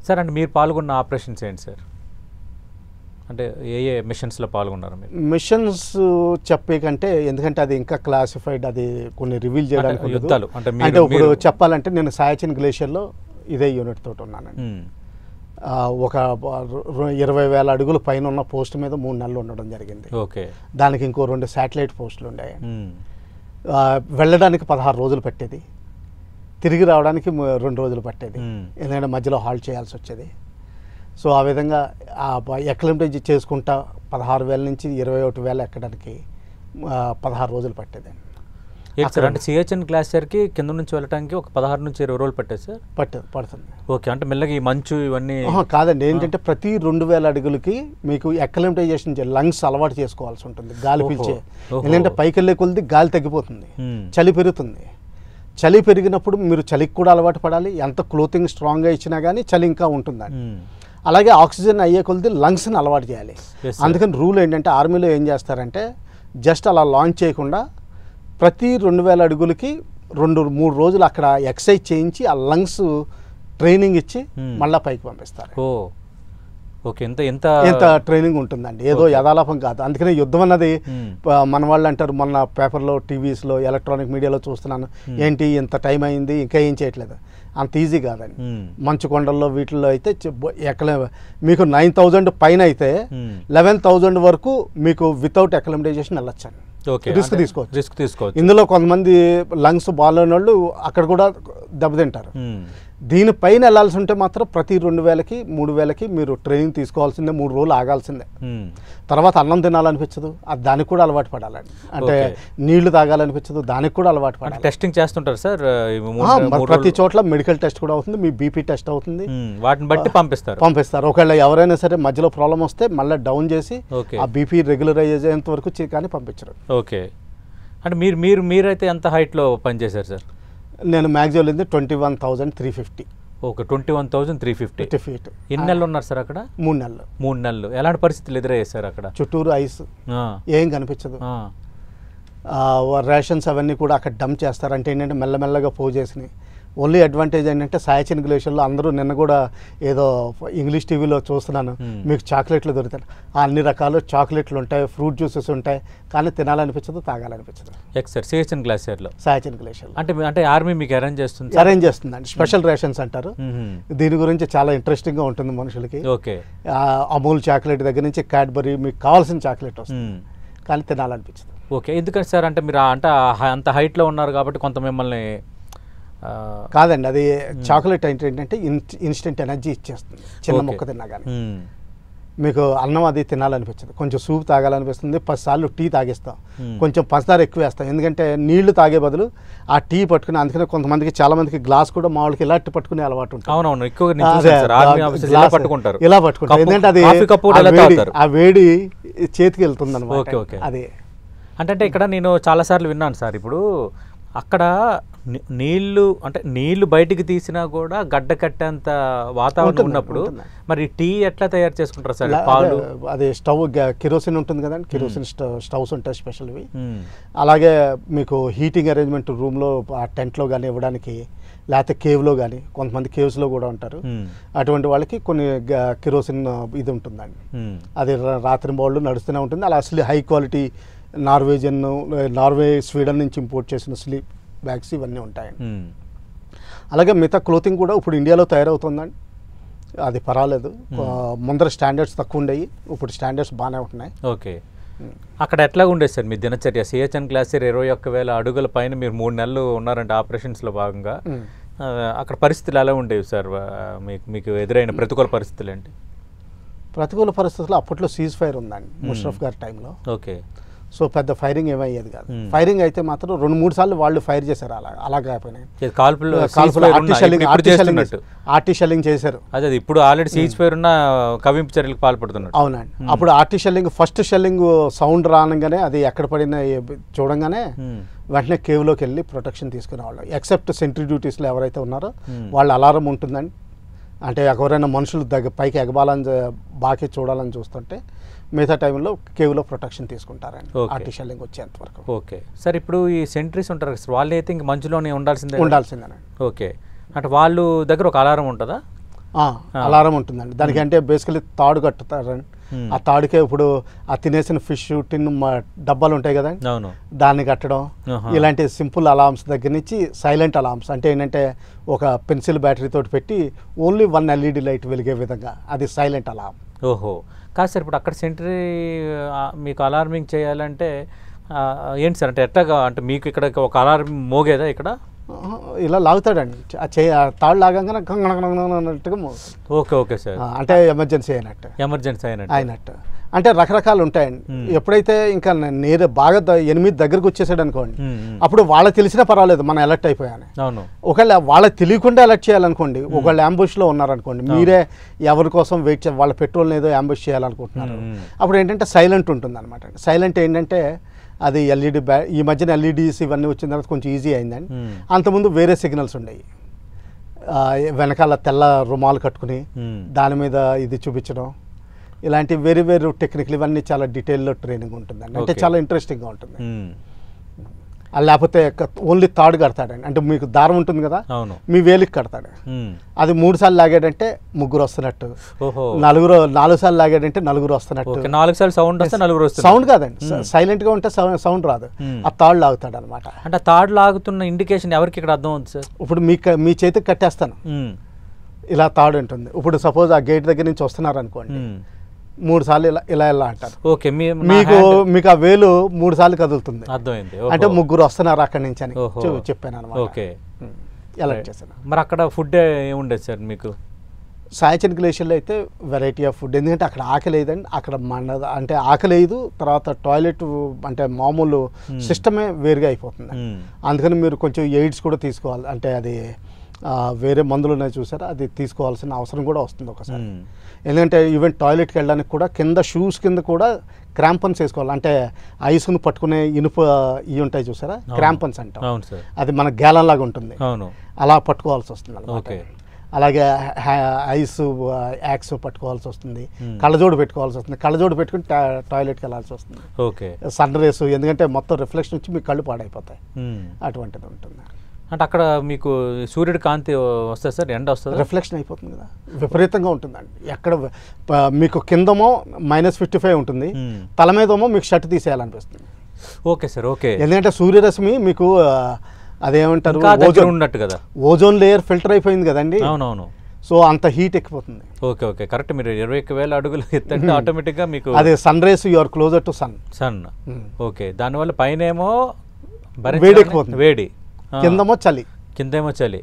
Sir అంటే మీరు పాల్గొన్న ఆపరేషన్స్ ఏంటి సార్? అంటే ఏ ఏ మిషన్స్లో పాల్గొన్నారు మీరు? మిషన్స్ చెప్పే కంటే, ఎందుకంటే అది ఇంకా క్లాసిఫైడ్, అది కొన్ని రివీల్ చేయడానికి యుద్ధాలు అంటే ఇప్పుడు చెప్పాలంటే నేను సాయచిన్ గ్లేషియర్లో ఇదే యూనిట్ తోటి ఉన్నానండి. ఒక 20,000 అడుగుల పైన ఉన్న పోస్ట్ మీద 3 నెలలు ఉండడం జరిగింది. ఓకే. దానికి ఇంకో 2 శాటిలైట్ పోస్టులు ఉన్నాయి. వెళ్ళడానికి 16 రోజులు పట్టేది, తిరిగి రావడానికి 2 రోజులు పట్టేది, ఎందుకంటే మధ్యలో హాల్ట్ చేయాల్సి వచ్చేది. సో ఆ విధంగా ఎక్లెంటేజ్ చేసుకుంటా 16,000 నుంచి 21,000 ఎక్కడానికి 16 రోజులు పట్టేదండి. సార్ అంటే సిహెచ్ఎన్ గ్లేషియర్కి కింద నుంచి వెళ్ళడానికి ఒక 16 నుంచి 20 రోజులు పట్టేది సార్? పడుతుంది. ఓకే. అంటే మెల్లగా ఈ మంచు ఇవన్నీ కాదండి, ఏంటంటే ప్రతి 2,000 అడుగులకి మీకు ఎక్లెంటైజేషన్ లంగ్స్ అలవాటు చేసుకోవాల్సి ఉంటుంది, గాలి పీల్చే. ఎందుకంటే పైకి వెళ్ళే కొద్ది గాలి తగ్గిపోతుంది, చలి పెరుగుతుంది. చలి పెరిగినప్పుడు మీరు చలికి కూడా అలవాటు పడాలి. ఎంత క్లోతింగ్ స్ట్రాంగ్గా ఇచ్చినా కానీ చలి ఇంకా ఉంటుందండి. అలాగే ఆక్సిజన్ అయ్యే కొద్ది లంగ్స్ని అలవాటు చేయాలి. అందుకని రూల్ ఏంటంటే ఆర్మీలో ఏం చేస్తారంటే జస్ట్ అలా లాంచ్ చేయకుండా ప్రతి 2,000 అడుగులకి 2-3 రోజులు అక్కడ ఎక్సర్సైజ్ చేయించి ఆ లంగ్స్ ట్రైనింగ్ ఇచ్చి మళ్ళీ పైకి పంపిస్తారు. ఓకే. ఎంత ట్రైనింగ్ ఉంటుందండి, ఏదో యథాలాపం కాదు. అందుకనే యుద్ధం అన్నది మన వాళ్ళు అంటారు, మొన్న పేపర్లో, టీవీస్లో, ఎలక్ట్రానిక్ మీడియాలో చూస్తున్నాను, ఏంటి ఇంత టైం అయింది ఇంకా ఏం చేయట్లేదు. అంత ఈజీ కాదండి. మంచు కొండల్లో వీటిల్లో అయితే ఎక్కలే మీకు 9,000 పైన అయితే 11,000 వరకు మీకు వితౌట్ అక్లిమటైజేషన్ వెళ్ళొచ్చండి. రిస్క్ తీసుకోవచ్చు. ఇందులో కొంతమంది లంగ్స్ బాగాలేని వాళ్ళు అక్కడ కూడా దెబ్బతింటారు. దీనిపైన వెళ్ళాల్సి ఉంటే మాత్రం ప్రతి 2,000కి 3,000కి మీరు ట్రైనింగ్ తీసుకోవాల్సిందే, 3 రోజులు ఆగాల్సిందే. తర్వాత అన్నం తినాలనిపించదు, దానికి కూడా అలవాటు పడాలండి. అంటే నీళ్లు తాగాలనిపించదు, దానికి కూడా అలవాటు పడాలి. టెస్టింగ్ చేస్తుంటారు సార్ ప్రతి చోట్ల. మెడికల్ టెస్ట్ కూడా అవుతుంది, మీ బీపీ టెస్ట్ అవుతుంది, వాటిని బట్టి పంపిస్తారు. ఒకవేళ ఎవరైనా సరే మధ్యలో ప్రాబ్లం వస్తే మళ్ళీ డౌన్ చేసి ఆ బీపీ రెగ్యులరైజ్ అయ్యేంత వరకు కానీ పంపించరు. ఓకే. అంటే మీరైతే ఎంత హైట్లో పనిచేశారు సార్? నేను మ్యాక్సిమం వెళ్ళింది 21,350. ఓకే. 21,350 ఫీట్. ఎన్ని నెలలు ఉన్నారు సార్ అక్కడ? 3 నెలలు. 3 నెలలు ఎలాంటి పరిస్థితులు ఎదురయ్యాయి సార్ అక్కడ? చుట్టూరు ఐస్, ఏం కనిపించదు. రేషన్స్ అవన్నీ కూడా అక్కడ డంప్ చేస్తారు. అంటే ఏంటంటే మెల్లమెల్లగా పోజేసినాయి. ఓన్లీ అడ్వాంటేజ్ ఏంటంటే సాయచిన్ గ్లేషియర్లో అందరూ నిన్న కూడా ఏదో ఇంగ్లీష్ టీవీలో చూస్తున్నాను, మీకు చాక్లెట్లు దొరుకుతాయి. అన్ని రకాల చాక్లెట్లు ఉంటాయి, ఫ్రూట్ జ్యూసెస్ ఉంటాయి, కానీ తినాలనిపించదు, తాగాలనిపించదు. సార్ సిహెచ్ఎన్ గ్లేషియర్లో అంటే ఆర్మీ మీకు అరేంజ్ చేస్తుందండి. స్పెషల్ రేషన్స్ అంటారు. దీని గురించి చాలా ఇంట్రెస్టింగ్గా ఉంటుంది మనుషులకి. ఓకే. అమూల్ చాక్లెట్ దగ్గర నుంచి క్యాడ్బరీ, మీకు కావాల్సిన చాక్లెట్ వస్తుంది, కానీ తినాలనిపించదు. ఓకే. ఎందుకంటే సార్ అంటే మీరు అంటే అంత హైట్లో ఉన్నారు కాబట్టి కొంత మిమ్మల్ని కాదండి, అది చాక్లెట్ ఏంటంటే ఇన్స్టెంట్ ఎనర్జీ ఇచ్చేస్తుంది. చిన్న మొక్క తిన్నా కానీ మీకు అన్నం అది తినాలనిపించదు, కొంచెం సూప్ తాగాలనిపిస్తుంది. 10 సార్లు టీ తాగిస్తాం, కొంచెం పంచదార ఎక్కువ వేస్తాం. ఎందుకంటే నీళ్లు తాగే బదులు ఆ టీ పట్టుకుని, అందుకనే కొంతమందికి చాలా మందికి గ్లాస్ కూడా మామూలుకి ఇలా పట్టుకునే అలవాటు ఉంటుంది. ఇలా పట్టుకుంటారు, ఎందుకంటే అది ఆ వేడి చేతికి వెళ్తుంది అనమాట. అది అంటే ఇక్కడ నేను చాలాసార్లు విన్నాను సార్. ఇప్పుడు అక్కడ నీళ్లు బయటికి తీసినా కూడా గడ్డ కట్టేంత వాతావరణం ఉన్నప్పుడు మరి టీ ఎట్లా తయారు చేసుకుంటారు సార్? పాలు, అది స్టవ్, కిరోసిన్ ఉంటుంది కదండి, కిరోసిన్ స్టవ్స్ ఉంటాయి స్పెషల్వి. అలాగే మీకు హీటింగ్ అరేంజ్మెంట్ రూమ్లో ఆ టెంట్లో కానీ ఇవ్వడానికి, లేకపోతే కేవ్లో కానీ, కొంతమంది కేవ్స్లో కూడా ఉంటారు. అటువంటి వాళ్ళకి కొన్ని కిరోసిన్ ఇది ఉంటుందండి. అది రాత్రి బౌళ్ళు నడుస్తూనే ఉంటుంది. అలా అసలు హై క్వాలిటీ నార్వే, స్వీడన్ నుంచి ఇంపోర్ట్ చేసిన స్లీప్ బ్యాగ్స్ ఇవన్నీ ఉంటాయండి. అలాగే మిగతా క్లోతింగ్ కూడా ఇప్పుడు ఇండియాలో తయారవుతుందండి. అది పర్వాలేదు. ముందర స్టాండర్డ్స్ తక్కువ ఉండేవి, ఇప్పుడు స్టాండర్డ్స్ బాగానే ఉంటున్నాయి. ఓకే. అక్కడ ఎట్లా ఉండేది సార్ మీ దినచర్య? సిహెచ్ఎన్ గ్లేషియర్ 21,000 అడుగుల పైన మీరు 3 నెలలు ఉన్నారంటే ఆపరేషన్స్లో భాగంగా. అక్కడ పరిస్థితులు ఎలా ఉండేవి సార్? మీకు ఎదురైన ప్రతికూల పరిస్థితులు ఏంటి? ప్రతికూల పరిస్థితుల్లో అప్పట్లో సీజ్ ఫైర్ ఉందండి ముషరఫ్ గారి టైంలో. ఓకే. సో పెద్ద ఫైరింగ్ ఏమయ్యేది కాదు. ఫైరింగ్ అయితే మాత్రం 2-3 సార్లు వాళ్ళు ఫైర్ చేశారు. అలా కాకపోయినాయి, ఆర్టీ షెల్లింగ్ చేశారు. అదే ఇప్పుడు ఆల్రెడీ సీజ్ ఫైర్ ఉన్న కవింపు చర్యలకు పాల్పడుతున్నారు. అవునండి. అప్పుడు arty shelling, first shelling sound రానగానే అది ఎక్కడ పడిన చూడంగానే వెంటనే కేవ్లోకి వెళ్ళి ప్రొటెక్షన్ తీసుకునేవాళ్ళు. ఎక్సెప్ట్ సెంట్రీ డ్యూటీస్లో ఎవరైతే ఉన్నారో వాళ్ళ అలారం ఉంటుందండి. అంటే ఎవరైనా మనుషులు పైకి ఎగబాలని బాకి చూడాలని చూస్తుంటే మిగతా టైంలో కేవ్లో ప్రొటెక్షన్ తీసుకుంటారండి ఆర్టీ షెల్లింగ్ వచ్చేంత వరకు. Okay sir. ఇప్పుడు ఈ సెంట్రీస్ ఉంటారు సార్, వాళ్ళు అయితే ఇంక మంచులోనే ఉండాల్సిందేనండి. ఓకే. అంటే వాళ్ళు దగ్గర ఒక అలారం ఉంటుందా? అలారం ఉంటుందండి దానికి. అంటే బేసికలీ తాడు కట్టుతారండి. ఆ తాడుకే ఇప్పుడు ఆ తినేసిన ఫిష్ టిన్ డబ్బాలు ఉంటాయి కదండి, అవును, దాన్ని కట్టడం, ఇలాంటి సింపుల్ అలార్మ్స్ దగ్గర నుంచి సైలెంట్ అలార్మ్స్ అంటే ఏంటంటే ఒక పెన్సిల్ బ్యాటరీ తోటి పెట్టి ఓన్లీ 1 LED లైట్ వెలిగే విధంగా, అది సైలెంట్ అలార్మ్. ఓహో, కాదు సార్ ఇప్పుడు అక్కడ సెంటరీ మీకు అలార్మింగ్ చేయాలంటే ఏంటి సార్, అంటే ఎట్లాగా, అంటే మీకు ఇక్కడ ఒక అలారం మోగేదా ఇక్కడ? ఇలా లాగుతాడండి, తాడు లాగానే అన్నట్టుగా మోగుతుంది. ఓకే ఓకే సార్, అంటే ఎమర్జెన్సీ అయినట్టు. ఎమర్జెన్సీ అయినట్టు అంటే రకరకాలు ఉంటాయండి. ఎప్పుడైతే ఇంకా నేరే బాగా 8 దగ్గరకు వచ్చేసాడు అనుకోండి, అప్పుడు వాళ్ళకి తెలిసినా పర్వాలేదు మనం అలర్ట్ అయిపోయాను. అవును, ఒకవేళ వాళ్ళకి తెలియకుండా అలర్ట్ చేయాలనుకోండి, ఒకళ్ళు అంబుష్లో ఉన్నారనుకోండి, మీరే ఎవరి కోసం వెయిట్ చేయాలి, వాళ్ళ పెట్రోల్ని ఏదో అంబుష్ చేయాలనుకుంటున్నారు, అప్పుడు ఏంటంటే సైలెంట్ ఉంటుంది అనమాట. సైలెంట్ ఏంటంటే అది ఎల్ఈడి ఈ మధ్యన ఎల్ఈడీస్ ఇవన్నీ వచ్చిన తర్వాత కొంచెం ఈజీ అయిందండి. అంతకుముందు వేరే సిగ్నల్స్ ఉండేవి, వెనకాల తెల్ల రుమాలు కట్టుకుని దాని మీద ఇది చూపించడం, ఇలాంటి వేరే వేరే టెక్నిక్లు, ఇవన్నీ చాలా డీటెయిల్లో ట్రైనింగ్ ఉంటుందండి. అంటే చాలా ఇంట్రెస్టింగ్గా ఉంటుంది. లేకపోతే ఓన్లీ తాడు కడతాడండి, అంటే మీకు దారం ఉంటుంది కదా, మీ వేలికి కడతాడు, అది 3 సార్లు లాగాడంటే 3 వస్తున్నట్టు, 4 సార్లు లాగాడంటే 4 వస్తున్నట్టు. 4 సార్లు సౌండ్ వస్తే 4 వస్తుంది. సౌండ్ కాదండి, సైలెంట్ గా ఉంటే సౌండ్ రాదు, ఆ తాడు లాగుతాడు అనమాట. అంటే తాడు లాగుతున్న ఇండికేషన్ ఎవరికి ఇక్కడ అర్థం అవుతుంది సార్? ఇప్పుడు మీ చేతికి కట్టేస్తాను, ఇలా తాడు ఉంటుంది. ఇప్పుడు సపోజ్ ఆ గేట్ దగ్గర నుంచి వస్తున్నారు అనుకోండి, 3 సార్లు ఇలా ఇలా అంటారు. ఓకే, మీకు ఆ వేలు 3 సార్లు కదులుతుంది, అర్థమైంది. అంటే 3 వస్తున్నారు అక్కడి నుంచి అని చెప్పాను అనమాట. ఓకే, అలర్ట్ చేశాను. మరి అక్కడ ఫుడ్ ఏముండేది సార్ మీకు? సాయచన్ గ్లేషియర్లో అయితే వెరైటీ ఆఫ్ ఫుడ్, ఎందుకంటే అక్కడ ఆకలి లేదండి, అక్కడ అంటే ఆకలి లేదు, తర్వాత టాయిలెట్ అంటే మామూలు సిస్టమే వేరుగా అయిపోతుంది. అందుకని మీరు కొంచెం ఎయిడ్స్ కూడా తీసుకోవాలి, అంటే అది వేరే మందులు ఉన్నాయి చూసారా, అది తీసుకోవాల్సిన అవసరం కూడా వస్తుంది ఒకసారి. ఎందుకంటే ఈవెన్ టాయిలెట్కి వెళ్ళడానికి కూడా కింద షూస్ కింద కూడా క్రాంపన్స్ వేసుకోవాలి, అంటే ఐస్ను పట్టుకునే ఇనుప ఇవి ఉంటాయి చూసారా, క్రాంపన్స్ అంటాం, అది మన గ్యాలన్ లాగా ఉంటుంది, అలా పట్టుకోవాల్సి వస్తుంది అన్నమాట. అలాగే ఐస్ యాక్స్ పట్టుకోవాల్సి వస్తుంది, కళ్ళజోడు పెట్టుకోవాల్సి వస్తుంది, కళ్ళజోడు పెట్టుకుని టాయిలెట్కి వెళ్ళాల్సి వస్తుంది. సన్ రేస్, ఎందుకంటే మొత్తం రిఫ్లెక్షన్ వచ్చి మీకు కళ్ళు పాడైపోతాయి, అటువంటిది ఉంటుంది. అంటే అక్కడ మీకు సూర్యుడి కాంతి వస్తుంది సార్, ఎండ వస్తుంది, రిఫ్లెక్షన్ అయిపోతుంది కదా, విపరీతంగా ఉంటుందండి. ఎక్కడ మీకు కిందమో -55 ఉంటుంది, తల మీదేమో మీకు షర్ట్ తీసేయాలనిపిస్తుంది. ఓకే సార్, ఓకే, ఎందుకంటే సూర్యరశ్మి మీకు అదేమంటారు ఉన్నట్టు కదా, ఓజోన్ లేయర్ ఫిల్టర్ అయిపోయింది కదండి. అవునవును, సో అంత హీట్ ఎక్కిపోతుంది. Okay okay, correct. మీరు 21,000 అడుగులు ఎత్తంటే ఆటోమేటిక్గా మీకు అదే sun rays, you are closer to sun. Okay, దానివల్ల పైన ఏమో వేడి ఎక్కిపోతుంది, వేడి, కిందేమో చలి.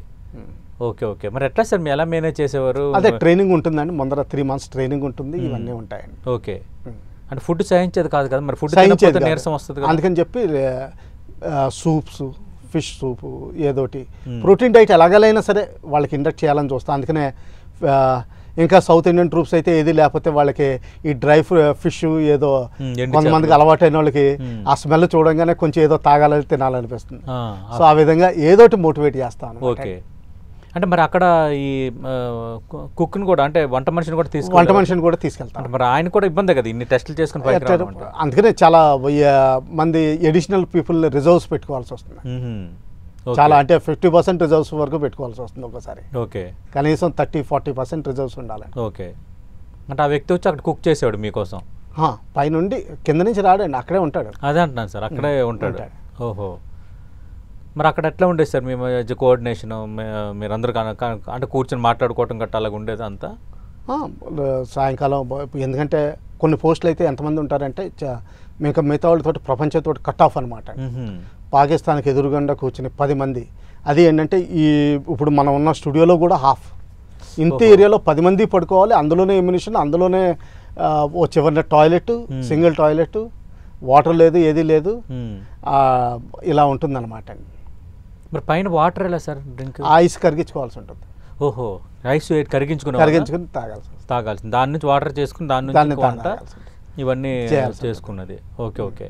ఓకే ఓకే, మరి ఎట్లా సార్ మీరు ఎలా మేనేజ్ చేసేవారు? అదే ట్రైనింగ్ ఉంటుందండి, ముందర 3 months ట్రైనింగ్ ఉంటుంది, ఇవన్నీ ఉంటాయండి. ఓకే, అంటే ఫుడ్ సహించేది కాదు కదా, మరి ఫుడ్ సహించేది నీరసం వస్తుంది కదా, అందుకని చెప్పి సూప్స్, ఫిష్ సూపు, ఏదోటి ప్రోటీన్ డైట్ ఎలాగైనా సరే వాళ్ళకి ఇండక్ట్ చేయాలని చూస్తాం. అందుకనే ఇంకా సౌత్ ఇండియన్ ట్రూప్స్ అయితే ఏది లేకపోతే వాళ్ళకి ఈ డ్రై ఫిష్ ఏదో, కొంతమందికి అలవాటైన వాళ్ళకి ఆ స్మెల్ చూడంగానే కొంచెం ఏదో తాగాలని తినాలనిపిస్తుంది. సో ఆ విధంగా ఏదోటి మోటివేట్ చేస్తాను. ఓకే, అంటే మరి అక్కడ ఈ కుక్ని కూడా, అంటే వంట మనిషిని కూడా తీసుకెళ్తాను. మరి ఆయన కూడా ఇబ్బంది కదా ఇన్ని టెస్టులు చేసుకుని, అందుకనే చాలా మంది అడిషనల్ పీపుల్ రిజర్వ్స్ పెట్టుకోవాల్సి వస్తుంది. చాలా అంటే 50% రిజర్వ్స్ వరకు పెట్టుకోవాల్సి వస్తుంది ఒకసారి. ఓకే, కనీసం 30-40% రిజర్వ్స్ ఉండాలి. ఓకే, అంటే ఆ వ్యక్తి వచ్చి అక్కడ కుక్ చేసేవాడు మీకోసం, పైనుండి కింద నుంచి రాడండి, అక్కడే ఉంటాడు. అదే అంటున్నాను సార్, అక్కడే ఉంటాడు. ఓహో, మరి అక్కడ ఎట్లా ఉండేది సార్ మీ మధ్య కోఆర్డినేషన్? మీరందరూ అంటే కూర్చొని మాట్లాడుకోవటం గట్ట అలాగ ఉండేది అంతా? సాయంకాలం, ఎందుకంటే కొన్ని పోస్టులు అయితే ఎంతమంది ఉంటారంటే మిగతా వాళ్ళతో ప్రపంచంతో కట్ ఆఫ్ అనమాట. పాకిస్తాన్కి ఎదురుగుండా కూర్చుని 10 మంది, అది ఏంటంటే ఇప్పుడు మనం ఉన్న స్టూడియోలో కూడా హాఫ్ ఇంత ఏరియాలో 10 మంది పడుకోవాలి, అందులోనే ఎమ్యునిషన్, అందులోనే ఓ చివరిన టాయిలెట్, సింగిల్ టాయిలెట్, వాటర్ లేదు, ఏది లేదు, ఇలా ఉంటుందన్నమాట. మరి పైన వాటర్ ఎలా సార్? డ్రింక్ ఐస్ కరిగించుకోవాల్సి ఉంటుంది. ఓహో, ఐస్ కరిగించుకుని తాగాల్సింది, దాని నుంచి వాటర్ చేసుకుని దాని నుంచి వంట ఇవన్నీ చేసుకున్నది. ఓకే ఓకే,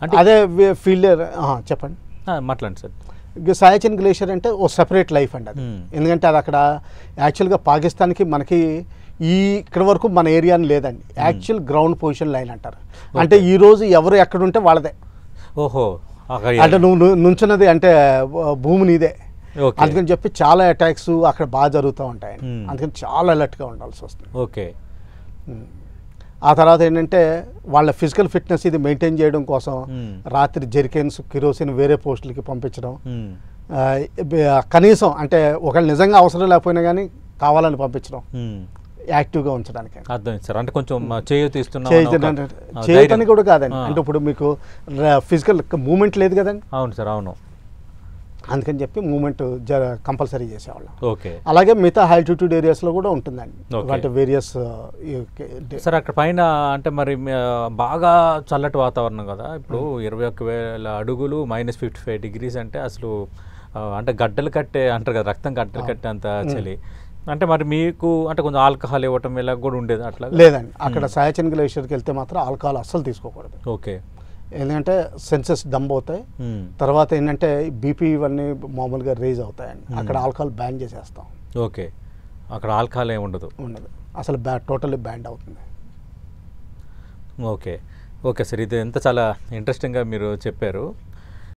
అంటే అదే ఫీల్డ్. చెప్పండి, మాట్లాడండి సార్. సాయచన్ గ్లేషియర్ అంటే ఓ సెపరేట్ లైఫ్ అండి అది. ఎందుకంటే అది అక్కడ యాక్చువల్గా పాకిస్తాన్కి మనకి ఇక్కడ వరకు మన ఏరియాని లేదండి, యాక్చువల్ గ్రౌండ్ పొజిషన్ లైన్ అంటారు. అంటే ఈరోజు ఎవరు ఎక్కడుంటే వాళ్ళదే. ఓహో, అంటే నువ్వు నుంచున్నది అంటే భూమి నీదే, Okay. అందుకని చెప్పి చాలా అటాక్స్ అక్కడ బాగా జరుగుతూ ఉంటాయండి. Hmm. అందుకని చాలా అలర్ట్గా ఉండాల్సి వస్తుంది. ఓకే. ఆ తర్వాత ఏంటంటే వాళ్ళ ఫిజికల్ ఫిట్నెస్ ఇది మెయింటైన్ చేయడం కోసం Hmm. రాత్రి జెరికెన్స్ కిరోసిన్ వేరే పోస్టులకి పంపించడం, Hmm. కనీసం అంటే ఒకళ్ళు నిజంగా అవసరం లేకపోయినా కానీ కావాలని పంపించడం Hmm. యాక్టివ్గా ఉంచడానికి. అర్థమైంది సార్. అంటే కొంచెం చేయూతిస్తున్నాం చేయతని కూడా కాదండి, అంటే ఇప్పుడు మీకు ఫిజికల్ మూమెంట్ లేదు కదండి, అవును సార్, అవును. అందుకని చెప్పి మూమెంట్ కంపల్సరీ చేసేవాళ్ళం. ఓకే. అలాగే మిగతా ఆల్టిట్యూడ్ ఏరియాస్లో కూడా ఉంటుందండి. Okay. అంటే వేరియస్ సార్ అక్కడ పైన అంటే మరి బాగా చల్లటి వాతావరణం కదా, ఇప్పుడు 21,000 అడుగులు -55 degrees అంటే అసలు అంటే గడ్డలు కట్టే అంటారు కదా, రక్తం గడ్డలు కట్టే అంత చలి. అంటే మరి మీకు అంటే కొంచెం ఆల్కహాల్ ఇవ్వటం ఇలా కూడా ఉండేది అట్లా? లేదండి, అక్కడ సాయచన్ గ్లేషియర్కి వెళ్తే మాత్రం ఆల్కహాల్ అస్సలు తీసుకోకూడదు. ఓకే. ఎందుకంటే సెన్సెస్ డంప్ అవుతాయి, తర్వాత ఏంటంటే బీపీ ఇవన్నీ మామూలుగా రేజ్ అవుతాయండి. అక్కడ ఆల్కహాల్ బ్యాన్ చేసేస్తాం. ఓకే. అక్కడ ఆల్కహాల్ ఏమి ఉండదు? ఉండదు, అసలు టోటల్లీ బ్యాన్ అవుతుంది. ఓకే. ఓకే సార్, ఇది ఎంత చాలా ఇంట్రెస్టింగ్గా మీరు చెప్పారు.